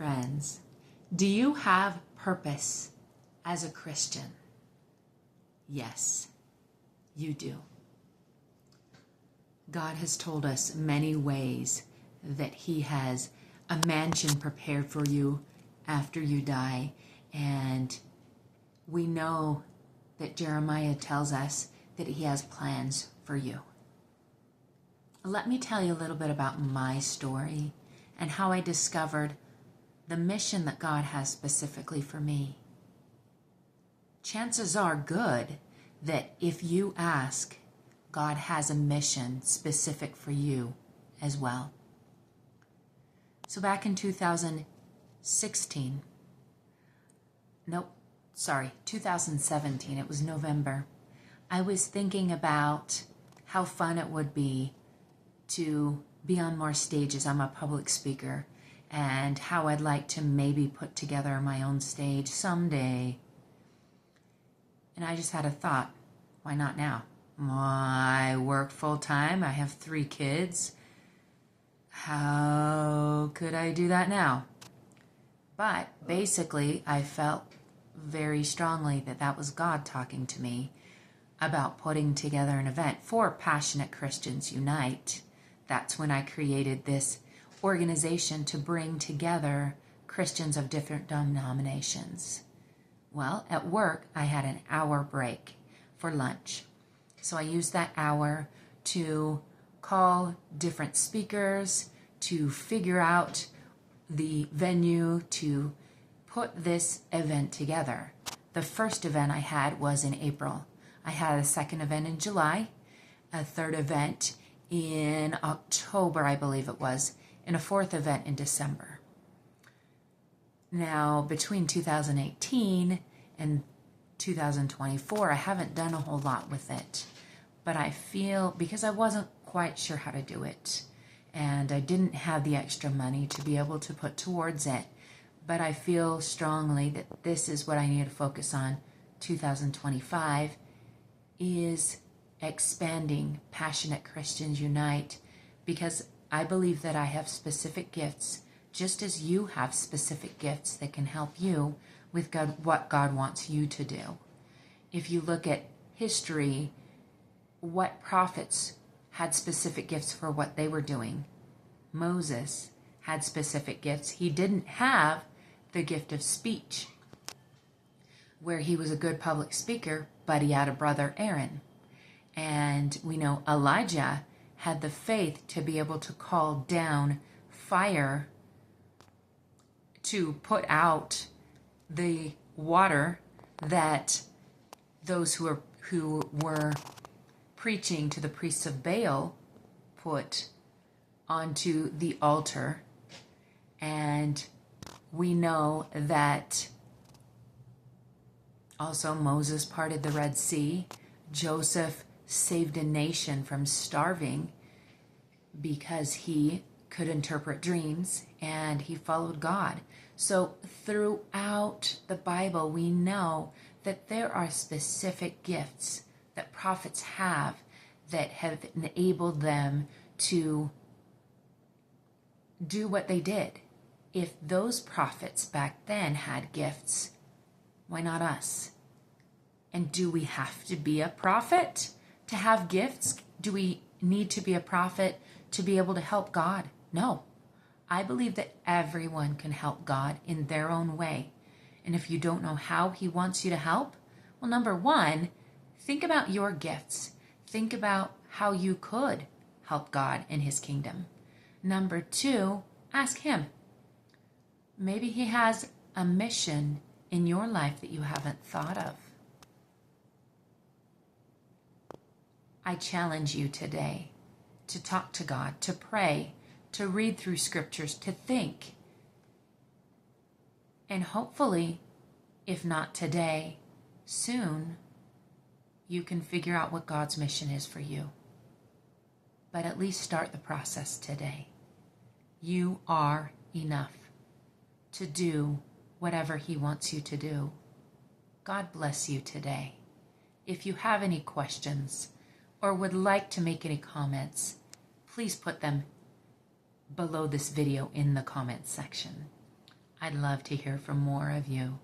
friends, do you have purpose as a Christian? Yes, you do. God has told us many ways that He has a mansion prepared for you after you die. And we know that Jeremiah tells us that He has plans for you. Let me tell you a little bit about my story and how I discovered the mission that God has specifically for me. Chances are good that if you ask, God has a mission specific for you as well. So back in 2017, it was November, I was thinking about how fun it would be to be on more stages. I'm a public speaker, and how I'd like to maybe put together my own stage someday. And I just had a thought, why not now? I work full time, I have 3 kids. How could I do that now? But basically, I felt very strongly that that was God talking to me about putting together an event for Passionate Christians Unite. That's when I created this organization to bring together Christians of different denominations. Well, at work, I had an hour break for lunch. So I used that hour to call different speakers, to figure out the venue, to put this event together. The first event I had was in April. I had a second event in July, a third event in October, I believe it was, and a fourth event in December. Now, between 2018 and 2024, I haven't done a whole lot with it, but I feel, because I wasn't quite sure how to do it, and I didn't have the extra money to be able to put towards it, but I feel strongly that this is what I need to focus on. 2025 is expanding Passionate Christians Unite, because I believe that I have specific gifts, just as you have specific gifts that can help you with God, what God wants you to do. If you look at history, what prophets had specific gifts for what they were doing? Moses had specific gifts. He didn't have the gift of speech, where he was a good public speaker, but he had a brother, Aaron. And we know Elijah had the faith to be able to call down fire to put out the water that those who were preaching to the priests of Baal put onto the altar. And we know that also Moses parted the Red Sea. Joseph saved a nation from starving because he could interpret dreams and he followed God. So throughout the Bible, we know that there are specific gifts that prophets have that have enabled them to do what they did. If those prophets back then had gifts, why not us? And do we have to be a prophet to have gifts? Do we need to be a prophet to be able to help God? No. I believe that everyone can help God in their own way. And if you don't know how He wants you to help, well, number one, think about your gifts. Think about how you could help God in His kingdom. Number two, ask Him. Maybe He has a mission in your life that you haven't thought of. I challenge you today to talk to God, to pray, to read through scriptures, to think. And hopefully, if not today, soon, you can figure out what God's mission is for you. But at least start the process today. You are enough to do whatever He wants you to do. God bless you today. If you have any questions or would like to make any comments, please put them below this video in the comments section. I'd love to hear from more of you.